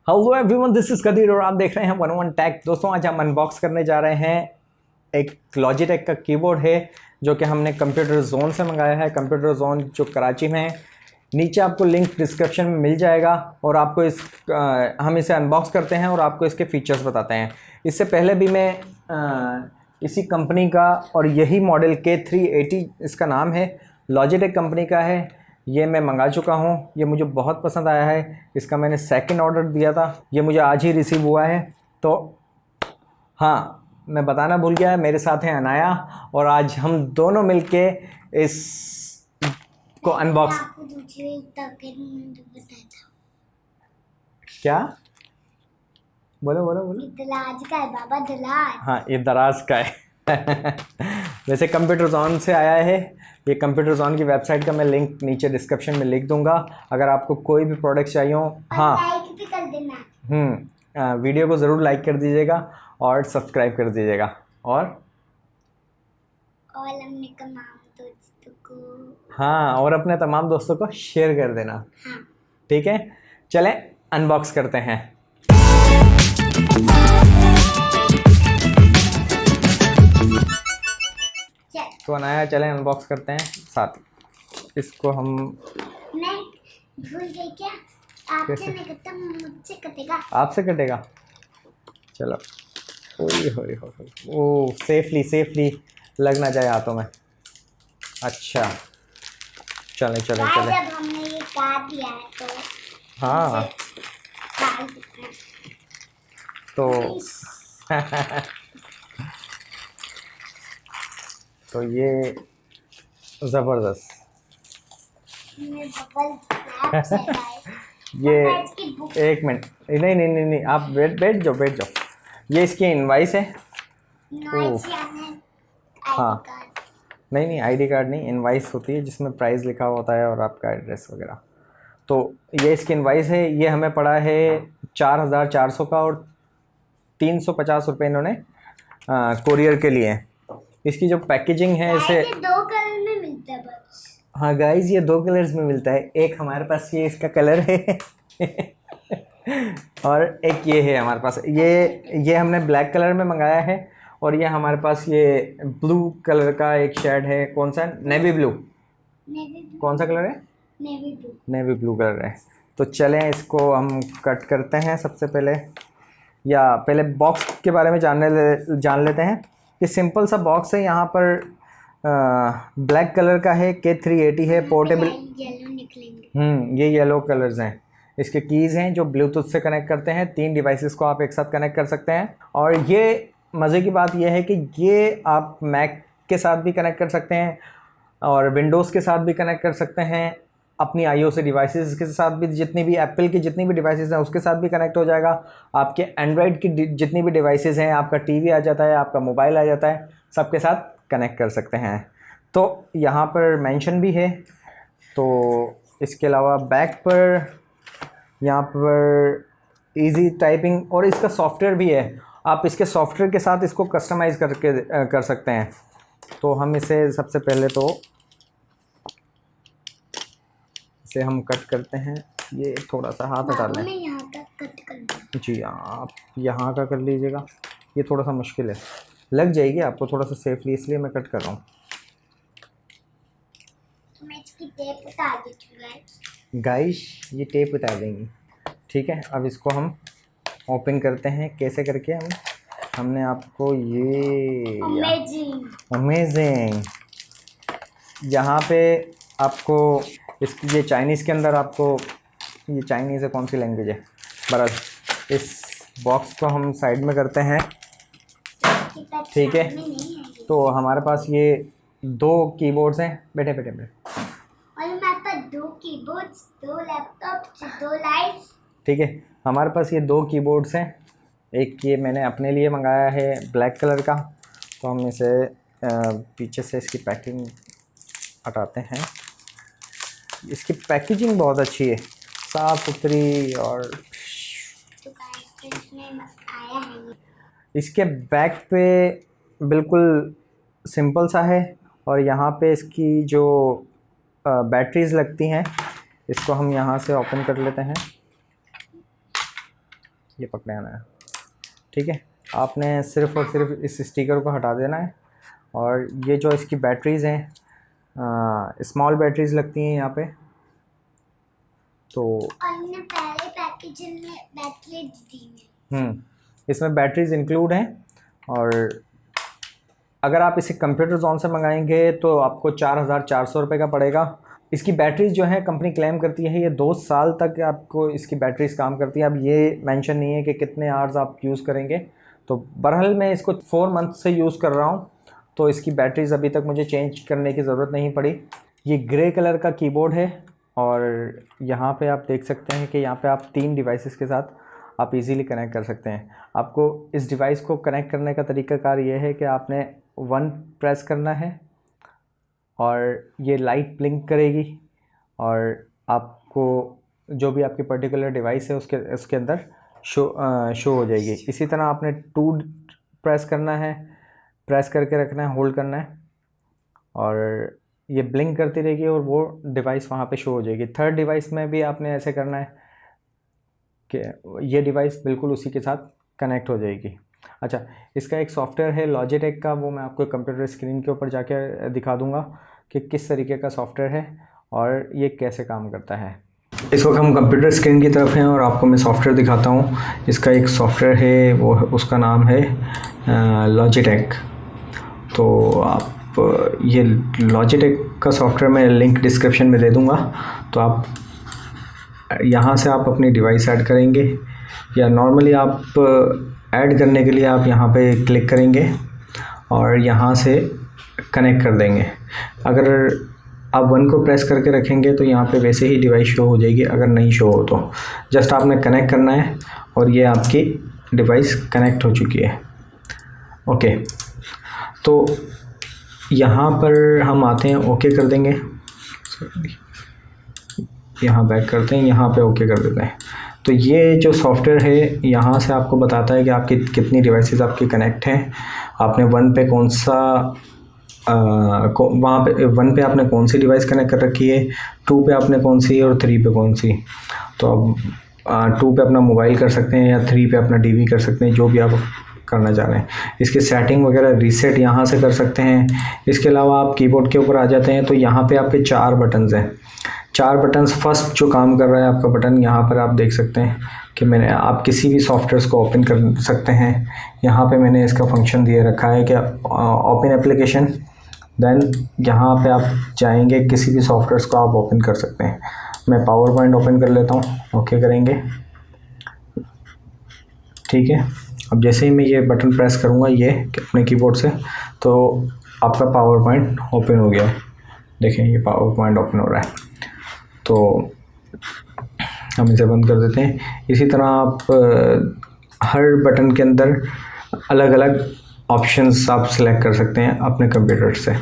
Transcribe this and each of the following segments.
Hello everyone, this is Qadir और आप देख रहे हैं 101 टेक। दोस्तों, आज हम अनबॉक्स करने जा रहे हैं एक लॉजिटेक का कीबोर्ड है जो कि हमने कंप्यूटर जोन से मंगाया है। कंप्यूटर जोन जो कराची में है। नीचे आपको लिंक डिस्क्रिप्शन में मिल जाएगा और आपको हम इसे अनबॉक्स करते हैं और आपको इसके फीचर्स बताते हैं। इससे पहले भी मैं इसी कंपनी का और यही मॉडल K380 इसका नाम है, लॉजिटेक कंपनी का है। ये मैं मंगा चुका हूँ, ये मुझे बहुत पसंद आया है। इसका मैंने सेकंड ऑर्डर दिया था, ये मुझे आज ही रिसीव हुआ है। तो हाँ, मैं बताना भूल गया, मेरे साथ है अनाया और आज हम दोनों मिलके इस को अनबॉक्स। क्या बोलो बोलो बोलो। दराज का है बाबा, दराज। हाँ, ये दराज का है। वैसे कंप्यूटर जोन से आया है। ये कंप्यूटर जोन की वेबसाइट का मैं लिंक नीचे डिस्क्रिप्शन में लिख दूंगा, अगर आपको कोई भी प्रोडक्ट चाहिए हो। हाँ, लाइक भी कर देना। वीडियो को ज़रूर लाइक कर दीजिएगा और सब्सक्राइब कर दीजिएगा और अपने तमाम दोस्तों को, हाँ, और अपने तमाम दोस्तों को शेयर कर देना। हाँ। ठीक है, चलें अनबॉक्स करते हैं। तो अनाया, चलें अनबॉक्स करते हैं साथ। इसको हम मैं भूल गई क्या, आपसे नहीं करता, मुझसे कटेगा। आपसे कटेगा, चलो। ओ, सेफली लग ना जाए हाथों में। अच्छा, चलें। जब हमने ये काट दिया है तो हाँ, तो तो ये ज़बरदस्त। ये एक मिनट, नहीं, आप बैठ जाओ। ये इसकी इनवाइस है। हाँ, नहीं, आईडी कार्ड नहीं, इनवाइस होती है जिसमें प्राइस लिखा होता है और आपका एड्रेस वगैरह। तो ये इसकी इनवाइस है। ये हमें पड़ा है 4400 का और 350 रुपये इन्होंने कोरियर के लिए। इसकी जो पैकेजिंग है इसे 2 कलर में मिलता है बस। हाँ गाइज, ये 2 कलर्स में मिलता है। एक हमारे पास ये इसका कलर है और एक ये है हमारे पास। ये हमने ब्लैक कलर में मंगाया है और ये हमारे पास ये ब्लू कलर का एक शेड है। कौन सा? Navy blue. कौन सा कलर है? नेवी ब्लू कलर है। तो चलें इसको हम कट करते हैं सबसे पहले, या पहले बॉक्स के बारे में जान लेते हैं। ये सिंपल सा बॉक्स है। यहाँ पर ब्लैक कलर का है, K380 है, पोर्टेबल। येलो निकलेंगे। ये येलो कलर्स हैं। इसके कीज़ हैं जो ब्लूटूथ से कनेक्ट करते हैं। 3 डिवाइसेस को आप एक साथ कनेक्ट कर सकते हैं। और ये मज़े की बात यह है कि ये आप मैक के साथ भी कनेक्ट कर सकते हैं और विंडोज़ के साथ भी कनेक्ट कर सकते हैं। अपनी iOS डिवाइसेस के साथ भी, जितनी भी एप्पल की जितनी भी डिवाइसेस हैं उसके साथ भी कनेक्ट हो जाएगा। आपके एंड्रॉयड की जितनी भी डिवाइसेस हैं, आपका टीवी आ जाता है, आपका मोबाइल आ जाता है, सबके साथ कनेक्ट कर सकते हैं। तो यहाँ पर मेंशन भी है। तो इसके अलावा बैक पर यहाँ पर इजी टाइपिंग और इसका सॉफ्टवेयर भी है। आप इसके सॉफ्टवेयर के साथ इसको कस्टमाइज़ करके कर सकते हैं। तो हम इसे सबसे पहले तो इसे हम कट करते हैं। ये थोड़ा सा हाथ हटा लें। यहाँ का कट कर जी, आप यहाँ का कर लीजिएगा। ये थोड़ा सा मुश्किल है, लग जाएगी आपको थोड़ा सा सेफली, इसलिए मैं कट कर रहा हूँ। तो मैं इसकी टेप उतार दूँगा गाइस, ये टेप उतार देंगी। ठीक है, अब इसको हम ओपन करते हैं। कैसे करके हमने आपको ये अमेजिंग यहाँ पे आपको इसकी ये चाइनीज़ के अंदर आपको, ये चाइनीज़ है, कौन सी लैंग्वेज है? बरस इस बॉक्स को हम साइड में करते हैं। ठीक है, तो हमारे पास ये 2 कीबोर्ड्स हैं। बैठे और हमारे पास 2 कीबोर्ड्स, 2 लैपटॉप्स, 2 लाइट्स। ठीक है, हमारे पास ये 2 कीबोर्ड्स हैं। एक ये मैंने अपने लिए मंगाया है ब्लैक कलर का। तो हम इसे पीछे से इसकी पैकिंग हटाते हैं। इसकी पैकेजिंग बहुत अच्छी है, साफ़ सुथरी। और तो इसमें आया है, इसके बैक पे बिल्कुल सिंपल सा है और यहाँ पे इसकी जो बैटरीज़ लगती हैं, इसको हम यहाँ से ओपन कर लेते हैं। ये पकड़े आना है, ठीक है। आपने सिर्फ़ और सिर्फ इस स्टिकर को हटा देना है। और ये जो इसकी बैटरीज़ हैं, स्मॉल बैटरीज़ लगती हैं यहाँ पे, तो हमने पहले पैकेजिंग में बैटरीज दी हैं। इसमें बैटरीज़ इंक्लूड हैं। और अगर आप इसे कंप्यूटर जोन से मंगाएंगे तो आपको 4,400 रुपये का पड़ेगा। इसकी बैटरीज जो है कंपनी क्लेम करती है ये 2 साल तक आपको इसकी बैटरीज काम करती है। अब ये मेंशन नहीं है कि कितने आवर्स आप यूज़ करेंगे। तो बहरहाल मैं इसको 4 मंथ से यूज़ कर रहा हूँ, तो इसकी बैटरीज अभी तक मुझे चेंज करने की ज़रूरत नहीं पड़ी। ये ग्रे कलर का कीबोर्ड है और यहाँ पे आप देख सकते हैं कि यहाँ पे आप 3 डिवाइसेस के साथ आप इजीली कनेक्ट कर सकते हैं। आपको इस डिवाइस को कनेक्ट करने का तरीक़ाकार ये है कि आपने 1 प्रेस करना है और ये लाइट ब्लिंक करेगी और आपको जो भी आपकी पर्टिकुलर डिवाइस है उसके अंदर शो हो जाएगी। इसी तरह आपने 2 प्रेस करना है, प्रेस करके रखना है, होल्ड करना है और ये ब्लिंक करती रहेगी और वो डिवाइस वहाँ पे शो हो जाएगी। 3rd डिवाइस में भी आपने ऐसे करना है कि ये डिवाइस बिल्कुल उसी के साथ कनेक्ट हो जाएगी। अच्छा, इसका एक सॉफ्टवेयर है लॉजिटेक का, वो मैं आपको कंप्यूटर स्क्रीन के ऊपर जाके दिखा दूंगा कि किस तरीके का सॉफ्टवेयर है और ये कैसे काम करता है। इस वक्त हम कंप्यूटर स्क्रीन की तरफ हैं और आपको मैं सॉफ्टवेयर दिखाता हूँ। इसका एक सॉफ्टवेयर है, वो उसका नाम है लॉजिटेक। तो आप ये लॉजिटेक का सॉफ्टवेयर मैं लिंक डिस्क्रिप्शन में दे दूँगा। तो आप यहाँ से आप अपनी डिवाइस ऐड करेंगे या नॉर्मली आप ऐड करने के लिए आप यहाँ पे क्लिक करेंगे और यहाँ से कनेक्ट कर देंगे। अगर आप 1 को प्रेस करके रखेंगे तो यहाँ पे वैसे ही डिवाइस शो हो जाएगी, अगर नहीं शो हो तो जस्ट आपने कनेक्ट करना है और ये आपकी डिवाइस कनेक्ट हो चुकी है। ओके, तो यहाँ पर हम आते हैं, ओके कर देंगे, यहाँ बैक करते हैं, यहाँ पे ओके कर देते हैं। तो ये जो सॉफ्टवेयर है यहाँ से आपको बताता है कि आपकी कितनी डिवाइसेस आपकी कनेक्ट हैं, आपने 1 पे कौन सा वहाँ पे 1 पे आपने कौन सी डिवाइस कनेक्ट कर रखी है, 2 पे आपने कौन सी और 3 पे कौन सी। तो अब 2 पे अपना मोबाइल कर सकते हैं या 3 पे अपना टीवी कर सकते हैं, जो भी आप करना चाह रहे हैं। इसकी सेटिंग वगैरह रीसेट यहाँ से कर सकते हैं। इसके अलावा आप कीबोर्ड के ऊपर आ जाते हैं तो यहाँ पे आपके 4 बटन्स हैं। 4 बटन्स, फर्स्ट जो काम कर रहा है आपका बटन, यहाँ पर आप देख सकते हैं कि आप किसी भी सॉफ्टवेयर को ओपन कर सकते हैं। यहाँ पे मैंने इसका फंक्शन दिए रखा है कि ओपन एप्लीकेशन, देन यहाँ पे आप जाएंगे, किसी भी सॉफ्टवेयर को आप ओपन कर सकते हैं। मैं पावर पॉइंट ओपन कर लेता हूँ, ओके करेंगे, ठीक है। अब जैसे ही मैं ये बटन प्रेस करूँगा ये अपने कीबोर्ड से, तो आपका पावर पॉइंट ओपन हो गया है। देखें, ये पावर पॉइंट ओपन हो रहा है। तो हम इसे बंद कर देते हैं। इसी तरह आप हर बटन के अंदर अलग अलग ऑप्शंस आप सिलेक्ट कर सकते हैं अपने कंप्यूटर से।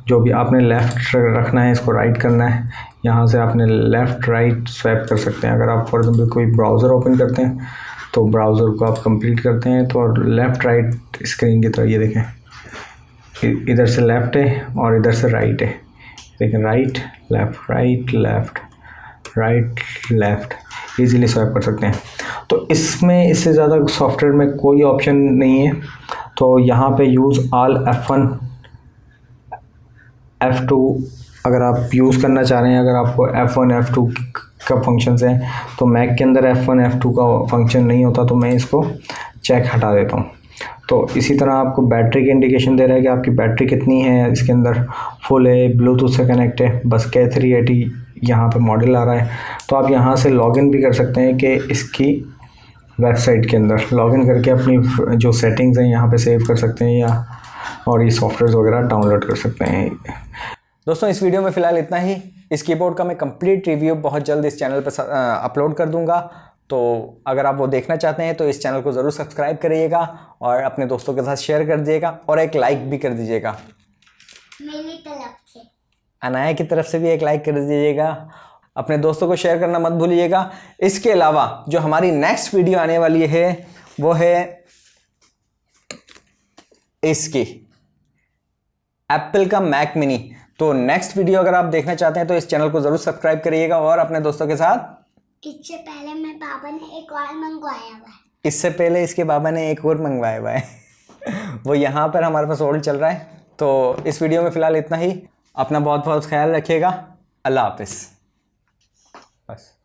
जो भी आपने लेफ़्ट रखना है, इसको राइट करना है, यहाँ से आपने लेफ़्ट राइट स्वैप कर सकते हैं। अगर आप फॉर एग्जाम्पल कोई ब्राउज़र ओपन करते हैं तो ब्राउज़र को आप कंप्लीट करते हैं तो लेफ़्ट राइट स्क्रीन की तरह, ये देखें, इधर से लेफ़्ट है और इधर से राइट है। देखें, right left right left right left, easily swap कर सकते हैं। तो इसमें इससे ज़्यादा सॉफ्टवेयर में कोई ऑप्शन नहीं है। तो यहाँ पे यूज़ ऑल F1 F2 अगर आप यूज़ करना चाह रहे हैं, अगर आपको F1 F2 का फंक्शंस है, तो मैक के अंदर F1 F2 का फंक्शन नहीं होता, तो मैं इसको चेक हटा देता हूँ। तो इसी तरह आपको बैटरी की इंडिकेशन दे रहा है कि आपकी बैटरी कितनी है, इसके अंदर फुल है, ब्लूटूथ से कनेक्ट है, बस K380 यहाँ पे मॉडल आ रहा है। तो आप यहाँ से लॉगिन भी कर सकते हैं कि इसकी वेबसाइट के अंदर लॉगिन करके अपनी जो सेटिंग्स हैं यहाँ पे सेव कर सकते हैं या और ये सॉफ्टवेयर वगैरह डाउनलोड कर सकते हैं। दोस्तों, इस वीडियो में फ़िलहाल इतना ही। इस कीबोर्ड का मैं कंप्लीट रिव्यू बहुत जल्द इस चैनल पर अपलोड कर दूंगा, तो अगर आप वो देखना चाहते हैं तो इस चैनल को ज़रूर सब्सक्राइब करिएगा और अपने दोस्तों के साथ शेयर कर दीजिएगा और एक लाइक भी कर दीजिएगा। मेरी तरफ से, अनाया की तरफ से भी एक लाइक कर दीजिएगा। अपने दोस्तों को शेयर करना मत भूलिएगा। इसके अलावा जो हमारी नेक्स्ट वीडियो आने वाली है वो है इसकी एप्पल का मैक मिनी। तो नेक्स्ट वीडियो अगर आप देखना चाहते हैं तो इस चैनल को ज़रूर सब्सक्राइब करिएगा और अपने दोस्तों के साथ इससे पहले मेरे पापा ने एक और मंगवाया हुआ है। इससे पहले इसके बाबा ने एक और मंगवाया हुआ है। वो यहाँ पर हमारे पास होल्ड चल रहा है। तो इस वीडियो में फ़िलहाल इतना ही। अपना बहुत बहुत ख्याल रखिएगा। अल्लाह हाफिज़। बस।